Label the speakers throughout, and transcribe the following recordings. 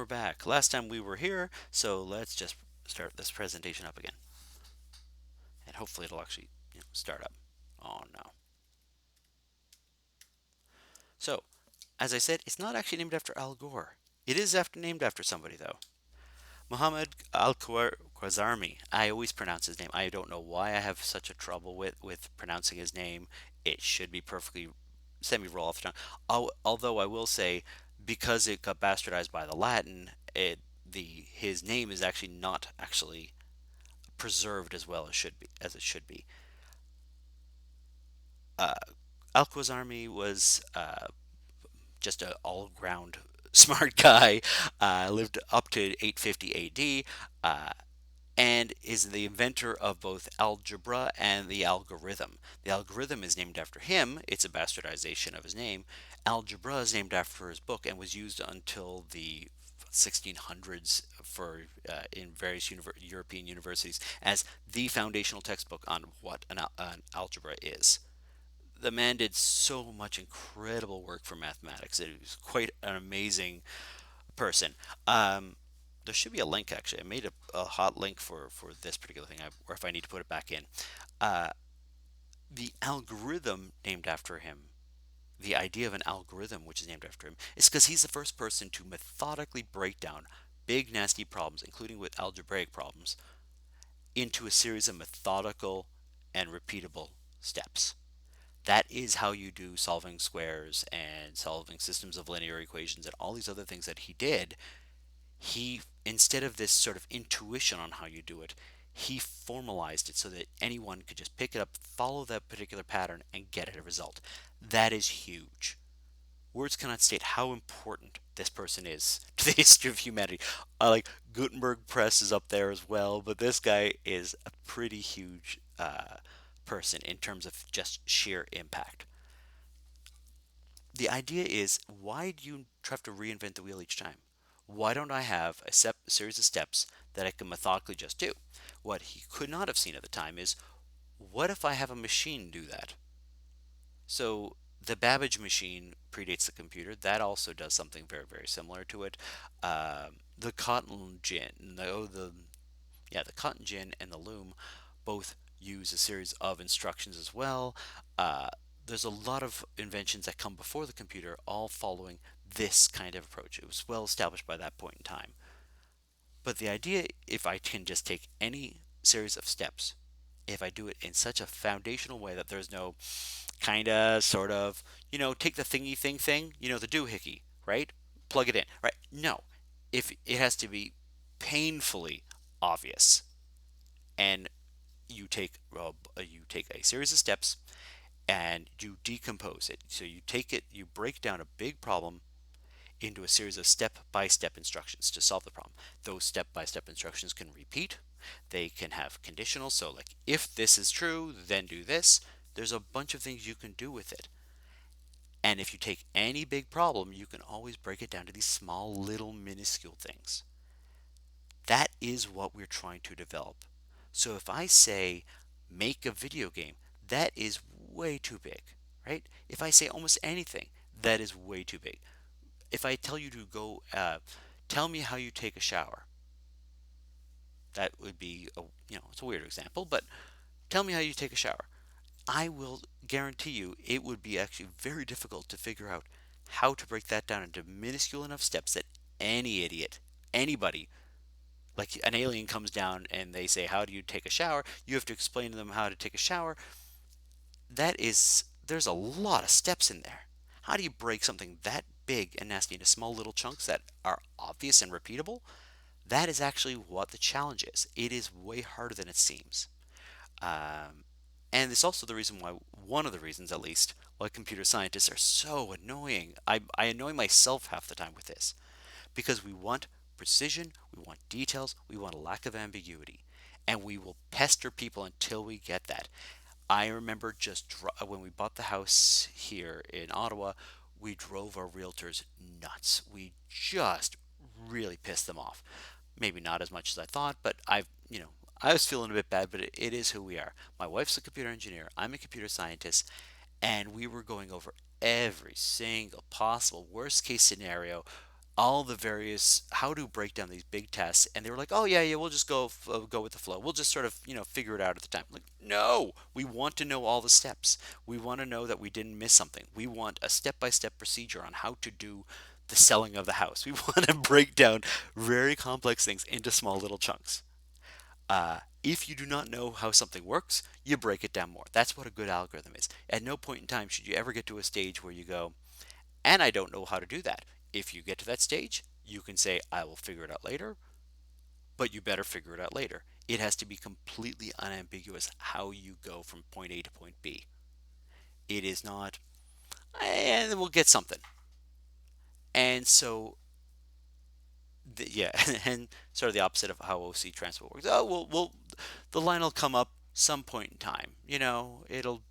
Speaker 1: we're back. Last time we were here, so let's just start this presentation up again. And hopefully it'll actually start up. Oh no. So, as I said, it's not actually named after Al Gore. It is named after somebody though. Muhammad al-Khwarizmi. I always pronounce his name. I don't know why I have such a trouble with pronouncing his name. It should be perfectly semi-roll off the tongue. Although I will say, because it got bastardized by the Latin, his name is actually not actually preserved as well as it should be. Uh, Al-Khwarizmi was just an all-round smart guy. Lived up to 850 AD. And is the inventor of both algebra and the algorithm. The algorithm is named after him, it's a bastardization of his name. Algebra is named after his book and was used until the 1600s in various European universities as the foundational textbook on what an algebra is. The man did so much incredible work for mathematics. It was quite an amazing person. There should be a link actually. I made a hot link for this particular thing, or if I need to put it back in. Uh, the algorithm named after him, the idea of an algorithm which is named after him, is because he's the first person to methodically break down big nasty problems, including with algebraic problems, into a series of methodical and repeatable steps. That is how you do solving squares and solving systems of linear equations and all these other things that he did. He, instead of this sort of intuition on how you do it, he formalized it so that anyone could just pick it up, follow that particular pattern, and get a result. That is huge. Words cannot state how important this person is to the history of humanity. Like Gutenberg Press is up there as well, but this guy is a pretty huge person in terms of just sheer impact. The idea is, why do you have to reinvent the wheel each time? Why don't I have a series of steps that I can methodically just do? What he could not have seen at the time is, what if I have a machine do that? So the Babbage machine predates the computer. That also does something very, very similar to it. The cotton gin, the cotton gin and the loom both use a series of instructions as well. Uh, there's a lot of inventions that come before the computer, all following this kind of approach. It was well established by that point in time. But the idea, if I can just take any series of steps, if I do it in such a foundational way that there's no kind of, sort of, take the thingy thing, the doohickey, right? Plug it in, right? No. If it has to be painfully obvious, and you take a series of steps and you decompose it. So you break down a big problem into a series of step-by-step instructions to solve the problem. Those step-by-step instructions can repeat. They can have conditional. So like, if this is true, then do this. There's a bunch of things you can do with it. And if you take any big problem, you can always break it down to these small, little, minuscule things. That is what we're trying to develop. So if I say make a video game, that is way too big, right? If I say almost anything, that is way too big. If I tell you to go, tell me how you take a shower, that would be, it's a weird example, but tell me how you take a shower. I will guarantee you it would be actually very difficult to figure out how to break that down into minuscule enough steps that any idiot, anybody, like an alien comes down and they say, how do you take a shower? You have to explain to them how to take a shower. There's a lot of steps in there. How do you break something that big and nasty into small little chunks that are obvious and repeatable? That is actually what the challenge is. It is way harder than it seems. Um, and it's also one of the reasons at least, why computer scientists are so annoying. I annoy myself half the time with this, because we want precision, we want details, we want a lack of ambiguity, and we will pester people until we get that. I remember when we bought the house here in Ottawa, we drove our realtors nuts. We just really pissed them off. Maybe not as much as I thought, but I was feeling a bit bad, but it is who we are. My wife's a computer engineer, I'm a computer scientist, and we were going over every single possible worst case scenario all the various how to break down these big tests, and they were like, oh yeah, yeah, we'll just go with the flow, we'll just sort of figure it out at the time. Like, no, we want to know all the steps. We want to know that we didn't miss something. We want a step-by-step procedure on how to do the selling of the house. We want to break down very complex things into small little chunks. If you do not know how something works, you break it down more. That's what a good algorithm is. At no point in time should you ever get to a stage where you go, and I don't know how to do that. If you get to that stage, you can say, I will figure it out later, but you better figure it out later. It has to be completely unambiguous how you go from point A to point B. It is not, and we'll get something. And so, yeah, and sort of the opposite of how OC transport works. Oh, the line will come up some point in time. It'll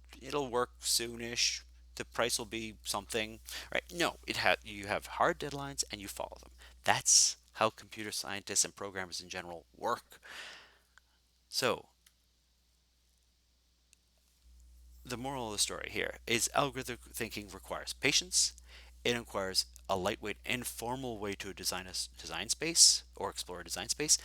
Speaker 1: work soonish. The price will be something, right? No, you have hard deadlines and you follow them. That's how computer scientists and programmers in general work. So the moral of the story here is algorithmic thinking requires patience. It requires a lightweight, informal way to design a design space or explore a design space,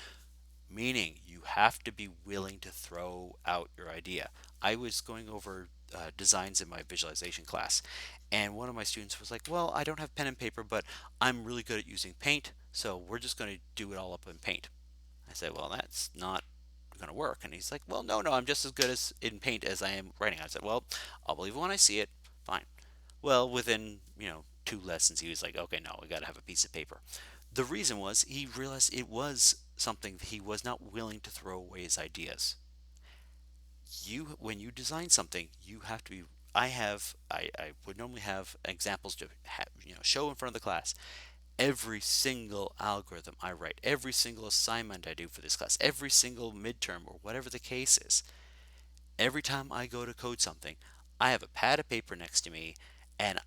Speaker 1: meaning you have to be willing to throw out your idea. I was going over designs in my visualization class, and one of my students was like, well, I don't have pen and paper, but I'm really good at using paint, so we're just going to do it all up in paint. I said, well, that's not going to work. And he's like, well, no, no, I'm just as good as in paint as I am writing. I said, well, I'll believe it when I see it. Fine. Well, within, 2 lessons, he was like, okay, no, we got to have a piece of paper. The reason was he realized it was something that he was not willing to throw away his ideas. When you design something, you have to be. I would normally have examples to show in front of the class. Every single algorithm I write, every single assignment I do for this class, every single midterm or whatever the case is, every time I go to code something, I have a pad of paper next to me, and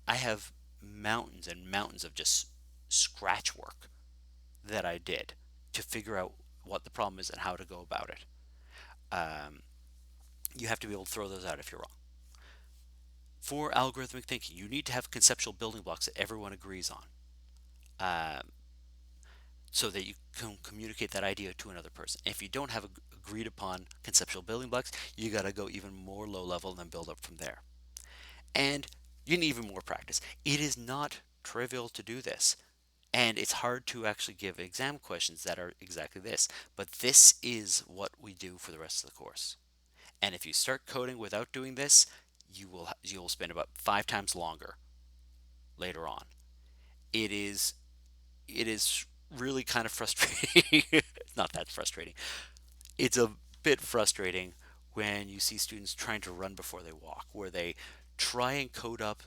Speaker 1: I have mountains and mountains of just scratch work that I did to figure out what the problem is and how to go about it. Um, you have to be able to throw those out if you're wrong. For algorithmic thinking, you need to have conceptual building blocks that everyone agrees on, um, so that you can communicate that idea to another person. If you don't have agreed upon conceptual building blocks, you got to go even more low level and then build up from there. And you need even more practice. It is not trivial to do this. And it's hard to actually give exam questions that are exactly this. But this is what we do for the rest of the course. And if you start coding without doing this, you will spend about 5 times longer later on. It is it is really kind of frustrating. It's not that frustrating. It's a bit frustrating when you see students trying to run before they walk, where they try and code up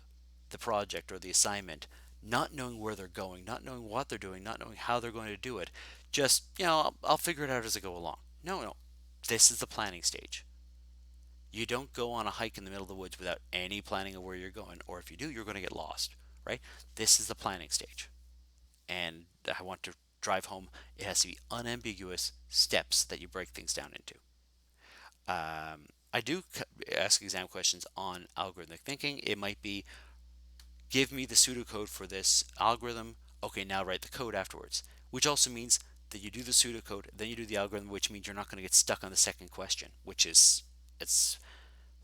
Speaker 1: the project or the assignment, not knowing where they're going, not knowing what they're doing, not knowing how they're going to do it. Just, I'll figure it out as I go along. No, no. This is the planning stage. You don't go on a hike in the middle of the woods without any planning of where you're going, or if you do, you're going to get lost, right? This is the planning stage. And I want to drive home, it has to be unambiguous steps that you break things down into. I do ask exam questions on algorithmic thinking. It might be, give me the pseudocode for this algorithm. Okay, now write the code afterwards, which also means that you do the pseudocode, then you do the algorithm, which means you're not going to get stuck on the second question, which is it's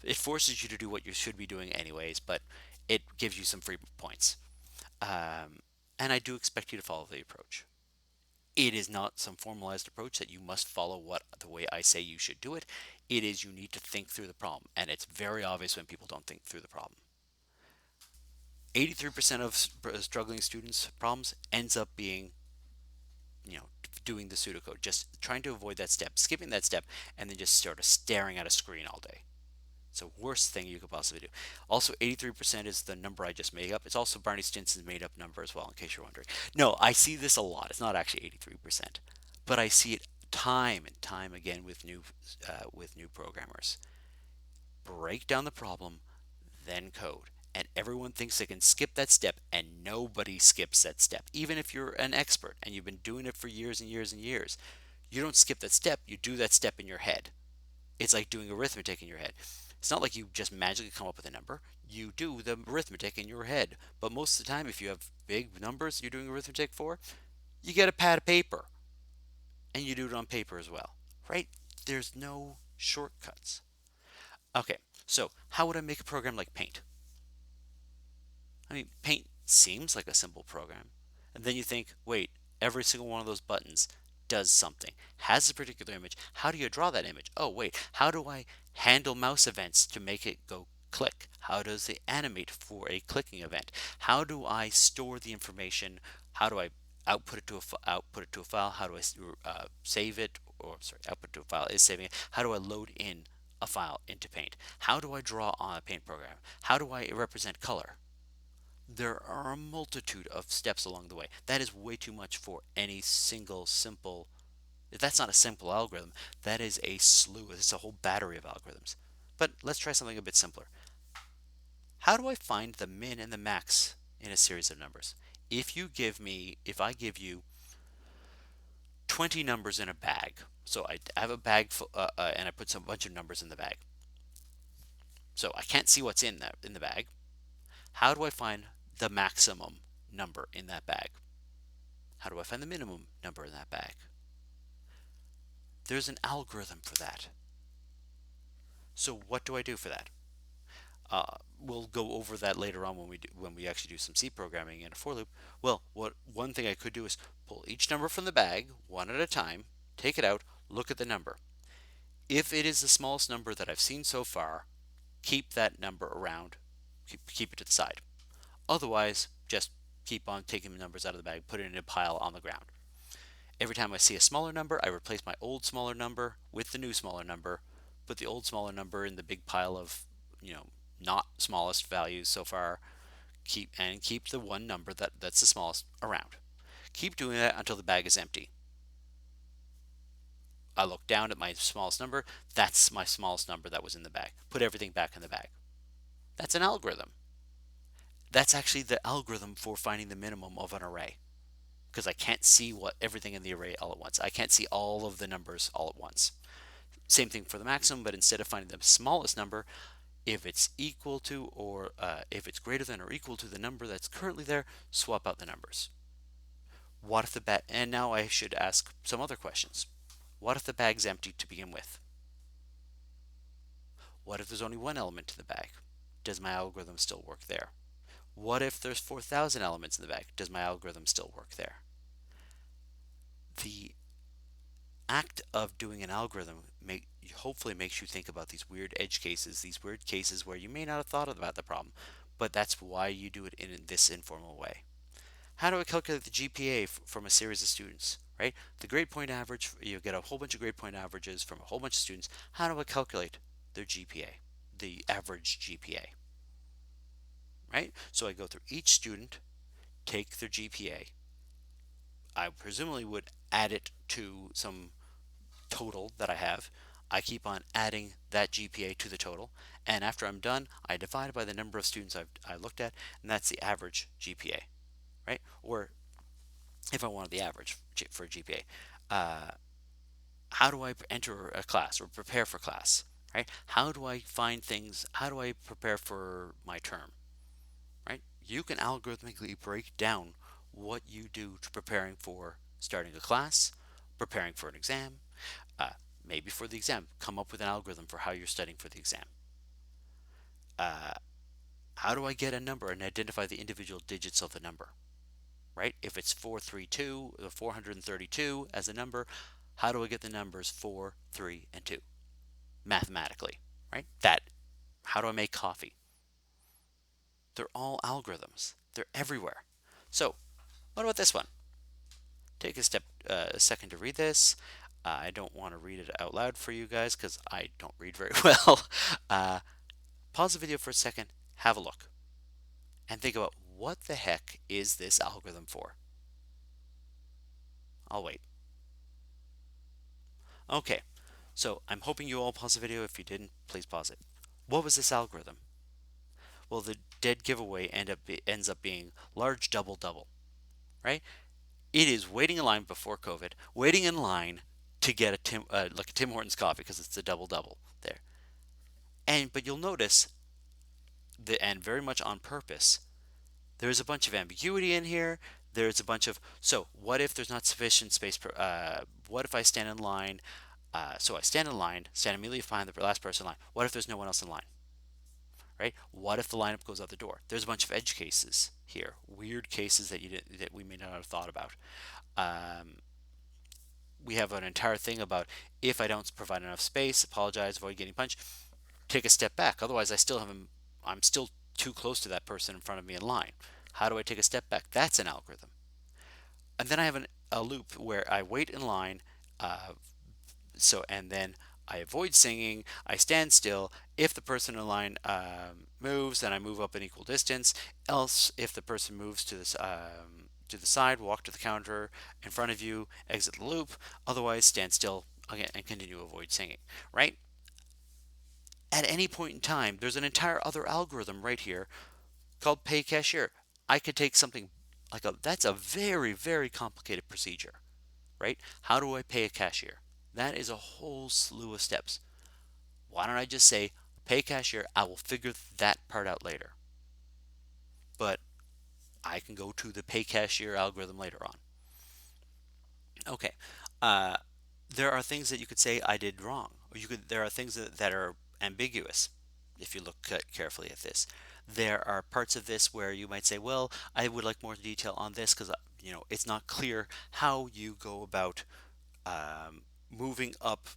Speaker 1: it forces you to do what you should be doing anyways, but it gives you some free points. And I do expect you to follow the approach. It is not some formalized approach that you must follow what the way I say you should do it. It is you need to think through the problem, and it's very obvious when people don't think through the problem. 83% of struggling students' problems ends up being, doing the pseudocode, just trying to avoid that step, skipping that step, and then just sort of staring at a screen all day. It's the worst thing you could possibly do. Also, 83% is the number I just made up. It's also Barney Stinson's made up number as well, in case you're wondering. No, I see this a lot. It's not actually 83%, but I see it time and time again with new programmers. Break down the problem, then code. And everyone thinks they can skip that step, and nobody skips that step. Even if you're an expert and you've been doing it for years and years and years, you don't skip that step. You do that step in your head. It's like doing arithmetic in your head. It's not like you just magically come up with a number. You do the arithmetic in your head. But most of the time, if you have big numbers you're doing arithmetic for, you get a pad of paper and you do it on paper as well, right? There's no shortcuts. Okay, so how would I make a program like Paint? I mean, Paint seems like a simple program. And then you think, wait, every single one of those buttons does something, has a particular image. How do you draw that image? Oh, wait, how do I handle mouse events to make it go click? How does it animate for a clicking event? How do I store the information? How do I output it to a file? How do I save it? Or sorry, output to a file is saving it. How do I load in a file into Paint? How do I draw on a Paint program? How do I represent color? There are a multitude of steps along the way. That is way too much for any single simple. That's not a simple algorithm. That is a slew. It's a whole battery of algorithms. But let's try something a bit simpler. How do I find the min and the max in a series of numbers? If I give you 20 numbers in a bag, so I have a bag and I put some bunch of numbers in the bag. So I can't see what's in the bag. How do I find the maximum number in that bag? How do I find the minimum number in that bag? There's an algorithm for that. So what do I do for that? We'll go over that later on when we actually do some C programming in a for loop. Well, one thing I could do is pull each number from the bag one at a time, take it out, look at the number. If it is the smallest number that I've seen so far, keep that number around, keep it to the side. Otherwise, just keep on taking the numbers out of the bag, put it in a pile on the ground. Every time I see a smaller number, I replace my old smaller number with the new smaller number, put the old smaller number in the big pile of, not smallest values so far, keep the one number that's the smallest around. Keep doing that until the bag is empty. I look down at my smallest number, that's my smallest number that was in the bag. Put everything back in the bag. That's an algorithm. That's actually the algorithm for finding the minimum of an array, because I can't see everything in the array all at once. I can't see all of the numbers all at once. Same thing for the maximum, but instead of finding the smallest number, if it's equal to or if it's greater than or equal to the number that's currently there, swap out the numbers. What if the bag, and now I should ask some other questions. What if the bag's empty to begin with? What if there's only one element to the bag? Does my algorithm still work there? What if there's 4,000 elements in the bag? Does my algorithm still work there? The act of doing an algorithm hopefully makes you think about these weird edge cases, these weird cases where you may not have thought about the problem, but that's why you do it in this informal way. How do I calculate the GPA from a series of students, right? The grade point average, you get a whole bunch of grade point averages from a whole bunch of students. How do I calculate their GPA, the average GPA, right? So I go through each student, take their GPA. I presumably would add it to some total that I have. I keep on adding that GPA to the total, and after I'm done, I divide by the number of students I looked at, and that's the average GPA, right? Or if I wanted the average for a GPA, how do I enter a class or prepare for class, right? How do I find things? How do I prepare for my term, right? You can algorithmically break down what you do to preparing for starting a class, preparing for an exam, uh, maybe for the exam, come up with an algorithm for how you're studying for the exam. How do I get a number and identify the individual digits of the number, right? If it's 432 or 432 as a number, how do I get the numbers 4, 3, and 2 mathematically, right? How do I make coffee? They're all algorithms. They're everywhere. So, what about this one? Take a second to read this. I don't want to read it out loud for you guys because I don't read very well. Pause the video for a second, have a look, and think about what the heck is this algorithm for? I'll wait. Okay, so I'm hoping you all pause the video. If you didn't, please pause it. What was this algorithm? Well, the dead giveaway ends up being large double double, right? It is waiting in line before COVID, waiting in line to get like a Tim Hortons coffee because it's a double double there. But you'll notice that, and very much on purpose, there's a bunch of ambiguity in here. There's a bunch of, so what if there's not sufficient space? What if I stand in line? So I stand in line, stand immediately behind the last person in line. What if there's no one else in line? Right? What if the lineup goes out the door? There's a bunch of edge cases here, weird cases that that we may not have thought about. Um, we have an entire thing about if I don't provide enough space, apologize, avoid getting punched, take a step back. Otherwise, I'm still too close to that person in front of me in line. How do I take a step back? That's an algorithm. And then I have a loop where I wait in line. Uh, and then I avoid singing. I stand still. If the person in line moves, then I move up an equal distance. Else, if the person moves to the side, walk to the counter in front of you, exit the loop. Otherwise, stand still again and continue to avoid singing. Right? At any point in time, there's an entire other algorithm right here called pay cashier. I could take something that's a very, very complicated procedure, right? How do I pay a cashier? That is a whole slew of steps. Why don't I just say pay cashier? I will figure that part out later. But I can go to the pay cashier algorithm later on. Okay. Uh, there are things that you could say I did wrong, or there are things that are ambiguous if you look carefully at this. There are parts of this where you might say, well, I would like more detail on this because it's not clear how you go about moving up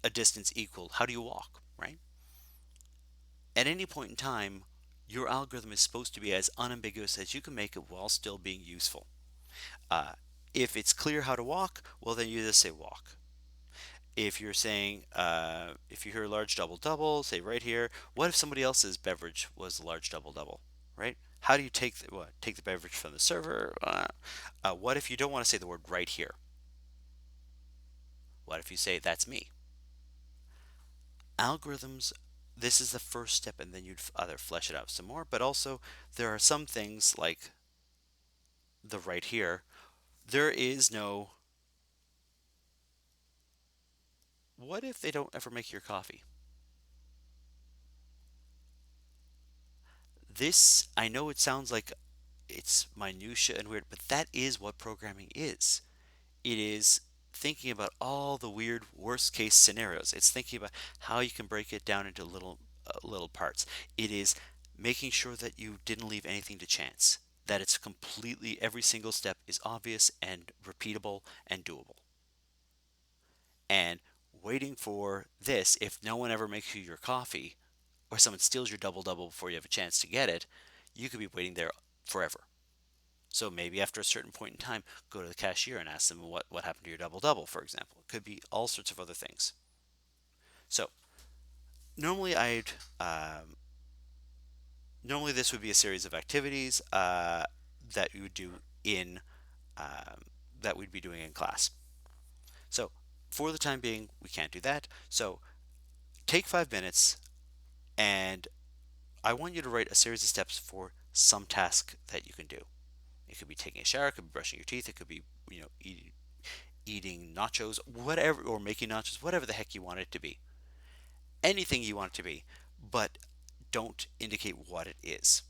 Speaker 1: a distance equal. How do you walk, right? At any point in time, your algorithm is supposed to be as unambiguous as you can make it while still being useful. Uh, if it's clear how to walk, well, then you just say walk. If you're saying, if you hear a large double double, say right here, what if somebody else's beverage was a large double double, right? How do you take the beverage from the server? What if you don't want to say the word right here? What if you say that's me? Algorithms, this is the first step, and then you'd either flesh it out some more, but also there are some things like the right here. There is no, what if they don't ever make your coffee? This, I know it sounds like it's minutia and weird, but that is what programming is. It is thinking about all the weird worst case scenarios. It's thinking about how you can break it down into little parts. It is making sure that you didn't leave anything to chance. That it's completely every single step is obvious and repeatable and doable. And waiting for this, if no one ever makes you your coffee or someone steals your double double before you have a chance to get it, you could be waiting there forever. So maybe after a certain point in time, go to the cashier and ask them what happened to your double double, for example. It could be all sorts of other things. So normally um, normally this would be a series of activities that you would do in um, that we'd be doing in class. So for the time being, we can't do that. So take 5 minutes, and I want you to write a series of steps for some task that you can do. It could be taking a shower, it could be brushing your teeth, it could be eating nachos, whatever, or making nachos, whatever the heck you want it to be. Anything you want it to be, but don't indicate what it is.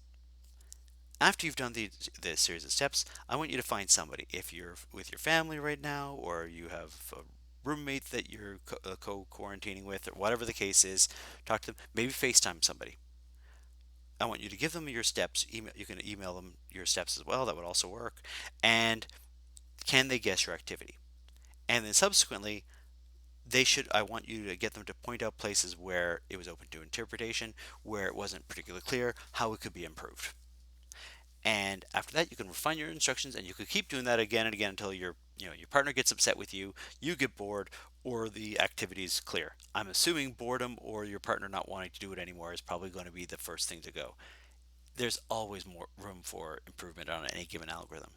Speaker 1: After you've done the series of steps, I want you to find somebody. If you're with your family right now, or you have a roommate that you're co-quarantining with, or whatever the case is, talk to them. Maybe FaceTime somebody. I want you to give them your steps. You can email them your steps as well. That would also work. And can they guess your activity? And then subsequently, I want you to get them to point out places where it was open to interpretation, where it wasn't particularly clear, how it could be improved. And after that, you can refine your instructions, and you could keep doing that again and again until your partner gets upset with you, you get bored, or the activity is clear. I'm assuming boredom or your partner not wanting to do it anymore is probably going to be the first thing to go. There's always more room for improvement on any given algorithm.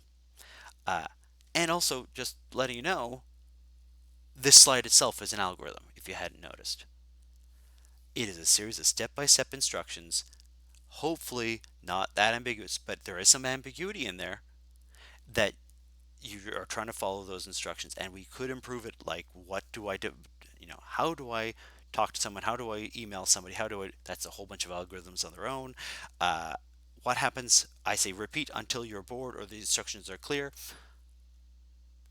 Speaker 1: Uh, and also, just letting you know, this slide itself is an algorithm, if you hadn't noticed. It is a series of step-by-step instructions, hopefully not that ambiguous, but there is some ambiguity in there that you are trying to follow those instructions, and we could improve it, like what do I do, how do I talk to someone? How do I email somebody? How do I? That's a whole bunch of algorithms on their own. Uh, what happens? I say repeat until you're bored or the instructions are clear.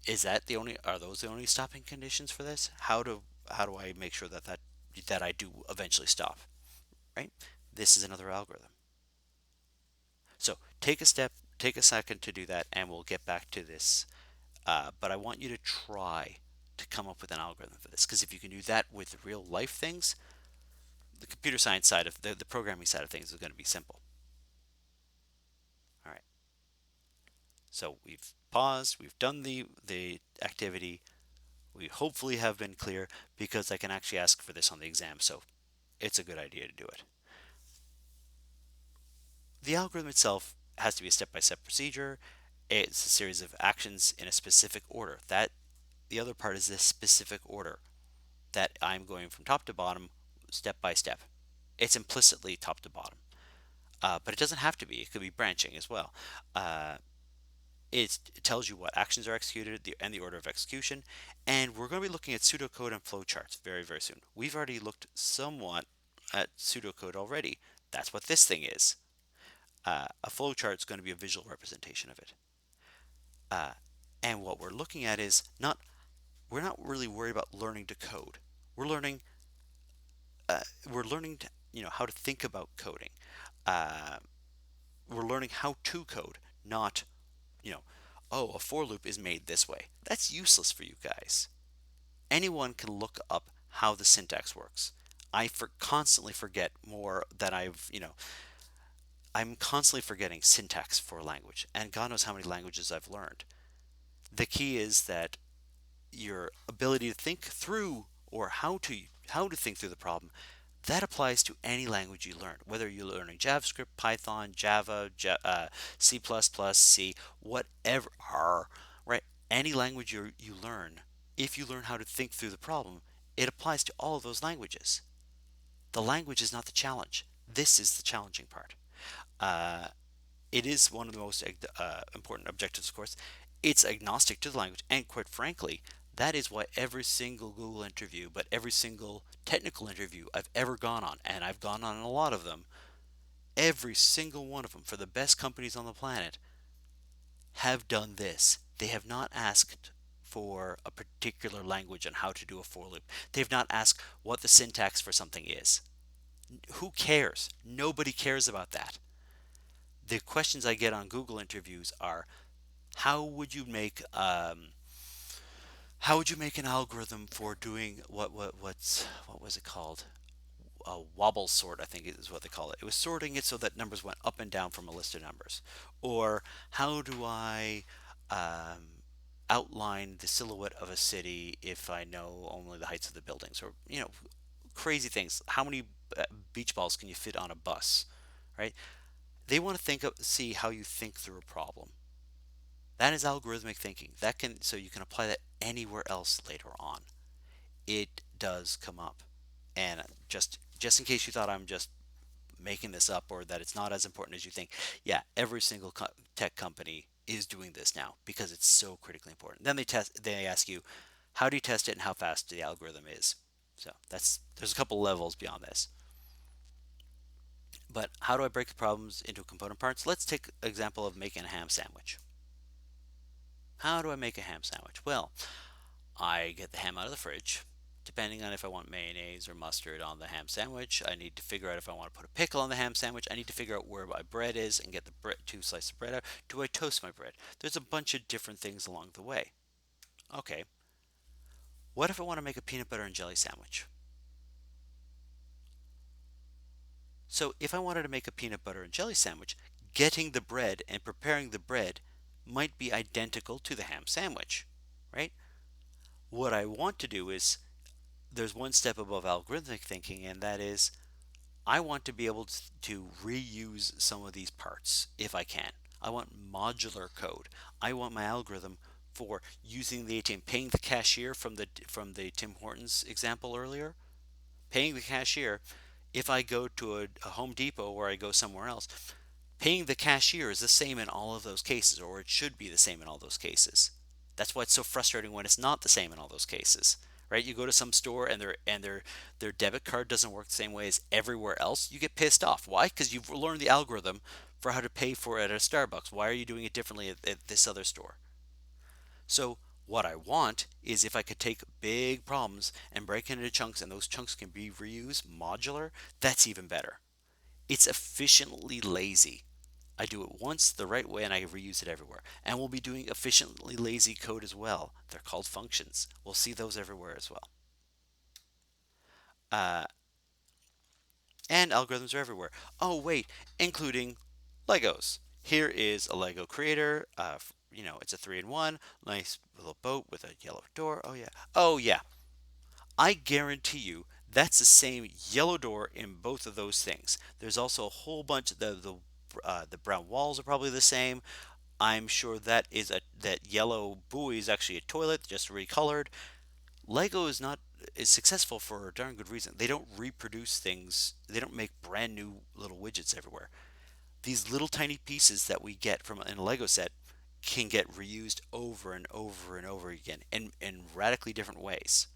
Speaker 1: Is that the only? Are those the only stopping conditions for this? How do I make sure that I do eventually stop? Right? This is another algorithm. So take a second to do that, and we'll get back to this. But I want you to try to come up with an algorithm for this, because if you can do that with real life things, the computer science side of the programming side of things is going to be simple. All right. So we've paused. We've done the activity. We hopefully have been clear because I can actually ask for this on the exam. So it's a good idea to do it. The algorithm itself has to be a step-by-step procedure. It's a series of actions in a specific order. That the other part is this specific order that I'm going from top to bottom, step by step. It's implicitly top to bottom, but it doesn't have to be. It could be branching as well. Uh, it tells you what actions are executed and the order of execution. And we're going to be looking at pseudocode and flowcharts very, very soon. We've already looked somewhat at pseudocode already. That's what this thing is. A flowchart is going to be a visual representation of it. Uh, and what we're looking at is we're not really worried about learning to code. We're learning to, how to think about coding. Uh, we're learning how to code, not, you know, oh, a for loop is made this way. That's useless for you guys. Anyone can look up how the syntax works. Constantly forget more than I'm constantly forgetting syntax for a language, and God knows how many languages I've learned. The key is that your ability to think through, or how to think through the problem, that applies to any language you learn, whether you're learning JavaScript, Python, Java, C++, C, whatever, right? Any language you learn, if you learn how to think through the problem, it applies to all of those languages. The language is not the challenge. This is the challenging part. Uh, it is one of the most important objectives, of course. It's agnostic to the language, and quite frankly, that is why every single Google interview, but every single technical interview I've ever gone on, and I've gone on a lot of them, every single one of them for the best companies on the planet have done this. They have not asked for a particular language on how to do a for loop. They've not asked what the syntax for something is. Who cares? Nobody cares about that. The questions I get on Google interviews are, how would you make an algorithm for doing what was it called? A wobble sort, I think is what they call it. It was sorting it so that numbers went up and down from a list of numbers. Or how do I outline the silhouette of a city if I know only the heights of the buildings? Or crazy things. How many beach balls can you fit on a bus? Right? They want to see how you think through a problem. That is algorithmic thinking. So you can apply that anywhere else later on. It does come up. And just in case you thought I'm just making this up or that it's not as important as you think, yeah, every single tech company is doing this now because it's so critically important. Then they ask you, how do you test it and how fast the algorithm is. So there's a couple levels beyond this. But how do I break the problems into component parts? Let's take an example of making a ham sandwich. How do I make a ham sandwich? Well, I get the ham out of the fridge. Depending on if I want mayonnaise or mustard on the ham sandwich, I need to figure out if I want to put a pickle on the ham sandwich. I need to figure out where my bread is and get the two slices of bread out. Do I toast my bread? There's a bunch of different things along the way. Okay, what if I want to make a peanut butter and jelly sandwich? So if I wanted to make a peanut butter and jelly sandwich, getting the bread and preparing the bread might be identical to the ham sandwich, right? What I want to do is, there's one step above algorithmic thinking, and that is I want to be able to reuse some of these parts if I can. I want modular code. I want my algorithm for using the ATM, paying the cashier from the Tim Hortons example earlier, paying the cashier. If I go to a Home Depot or I go somewhere else, paying the cashier is the same in all of those cases, or it should be the same in all those cases. That's why it's so frustrating when it's not the same in all those cases, right? You go to some store and their debit card doesn't work the same way as everywhere else. You get pissed off. Why? Because you've learned the algorithm for how to pay for it at a Starbucks. Why are you doing it differently at this other store? So what I want is if I could take big problems and break it into chunks and those chunks can be reused modular, that's even better. It's efficiently lazy. I do it once the right way and I reuse it everywhere. And we'll be doing efficiently lazy code as well. They're called functions. We'll see those everywhere as well. Uh, and algorithms are everywhere. Oh, wait, including Legos. Here is a Lego creator. It's a 3-in-1, nice little boat with a yellow door. Oh, yeah. Oh, yeah. I guarantee you that's the same yellow door in both of those things. There's also a whole bunch of the brown walls are probably the same. I'm sure that yellow buoy is actually a toilet just recolored. Lego is successful for a darn good reason. They don't reproduce things. They don't make brand new little widgets everywhere. These little tiny pieces that we get from in a Lego set can get reused over and over and over again in radically different ways.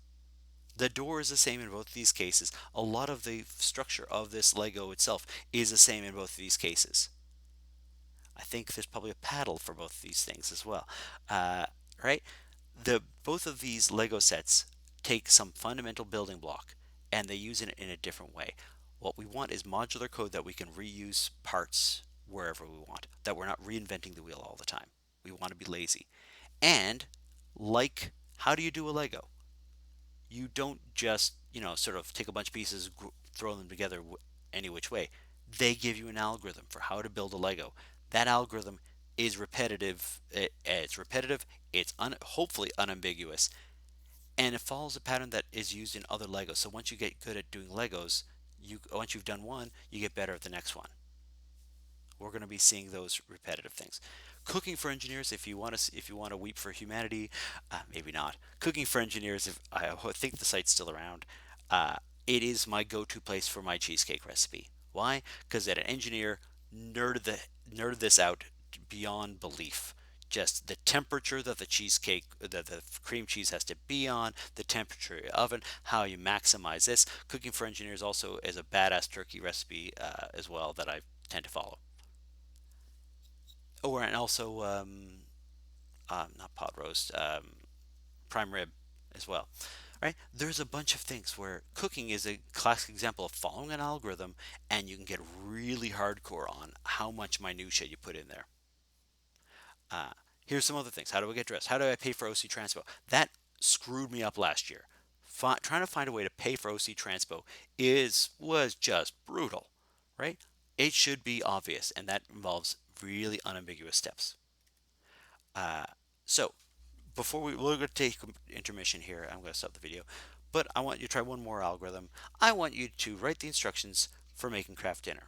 Speaker 1: The door is the same in both these cases. A lot of the structure of this Lego itself is the same in both of these cases. I think there's probably a paddle for both of these things as well. Uh, right? Both of these Lego sets take some fundamental building block and they use it in a different way. What we want is modular code that we can reuse parts wherever we want, that we're not reinventing the wheel all the time. We want to be lazy. And like, how do you do a Lego? You don't just, sort of take a bunch of pieces, throw them together any which way. They give you an algorithm for how to build a Lego. That algorithm is repetitive. It's repetitive. It's hopefully unambiguous, and it follows a pattern that is used in other Legos. So once you get good at doing Legos, once you've done one, you get better at the next one. We're going to be seeing those repetitive things. Cooking for engineers, if you want to weep for humanity, maybe not. Cooking for engineers, if I think the site's still around, uh, it is my go-to place for my cheesecake recipe. Why? Because an engineer nerded this out beyond belief. Just the temperature that the cream cheese has to be on, the temperature of the oven, how you maximize this. Cooking for engineers also is a badass turkey recipe as well that I tend to follow. Oh, and also not pot roast, prime rib as well. Right? There's a bunch of things where cooking is a classic example of following an algorithm, and you can get really hardcore on how much minutia you put in there. Uh, Here's some other things. How do I get dressed? How do I pay for OC Transpo? That screwed me up last year. Trying to find a way to pay for OC Transpo was just brutal, right? It should be obvious, and that involves really unambiguous steps. Uh, so we're going to take intermission here. I'm going to stop the video, but I want you to try one more algorithm. I want you to write the instructions for making craft dinner,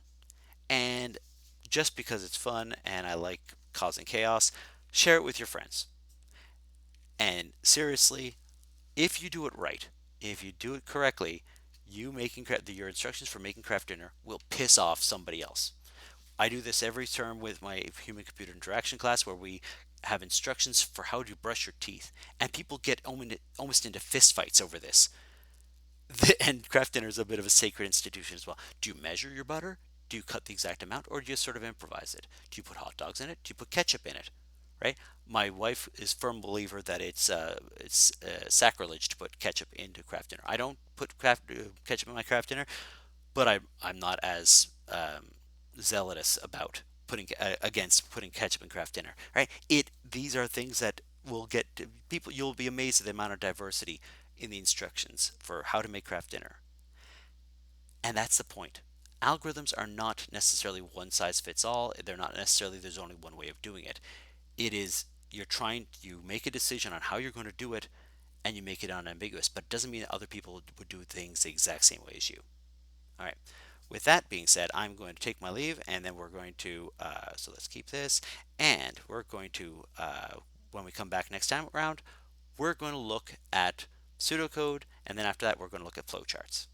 Speaker 1: and just because it's fun and I like causing chaos, share it with your friends. And seriously, if you do it right, if you do it correctly, your instructions for making craft dinner will piss off somebody else. I do this every term with my human computer interaction class where we have instructions for how to brush your teeth, and people get almost into fistfights over this. And craft dinner is a bit of a sacred institution as well. Do you measure your butter? Do you cut the exact amount, or do you just sort of improvise it? Do you put hot dogs in it? Do you put ketchup in it? Right? My wife is a firm believer that it's sacrilege to put ketchup into craft dinner. I don't put ketchup in my craft dinner, but I'm not as zealous about putting against putting ketchup in craft dinner. Right? These are things that will get people. You'll be amazed at the amount of diversity in the instructions for how to make craft dinner. And that's the point. Algorithms are not necessarily one size fits all. They're not necessarily there's only one way of doing it. It is you make a decision on how you're going to do it and you make it unambiguous, but it doesn't mean that other people would do things the exact same way as you. All right. With that being said, I'm going to take my leave and then we're going to, so let's keep this, and we're going to, when we come back next time around, we're going to look at pseudocode, and then after that, we're going to look at flowcharts.